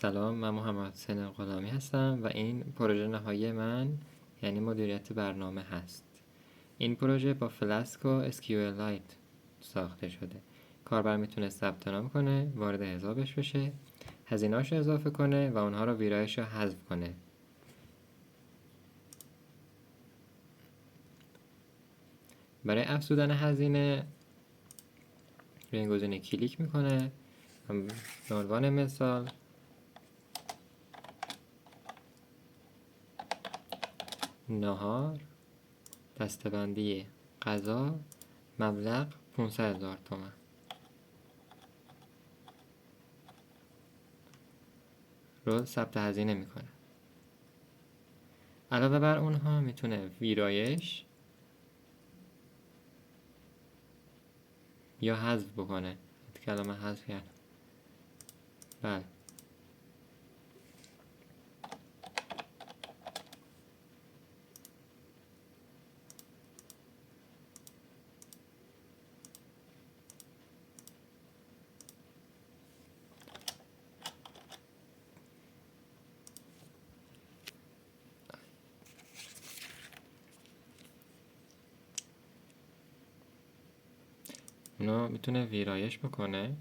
سلام، من محمد حسین غلامی هستم و این پروژه نهایی من یعنی مدیریت برنامه هست. این پروژه با فلاسک و اسکیولایت ساخته شده. کاربر میتونه ثبت نام کنه، وارد حسابش بشه، هزینه‌اشو اضافه کنه و اونها رو ویرایش رو حذف کنه. برای افزودن هزینه روی این گزینه کلیک میکنه. به عنوان مثال ناهار، دسته‌بندی غذا، مبلغ 500,000 تومان رو ثبت هزینه میکنه. علاوه بر اونها میتونه ویرایش یا حذف بکنه. کلمه حذف کرد. بله. اونو میتونه ویرایش بکنه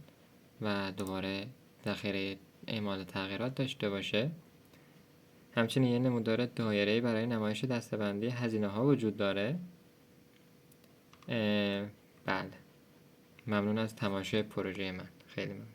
و دوباره ذخیره اعمال تغییرات داشته باشه. همچنین یه نمودار دایره‌ای برای نمایش دسته‌بندی هزینه ها وجود داره. بله. ممنون از تماشای پروژه من. خیلی ممنون.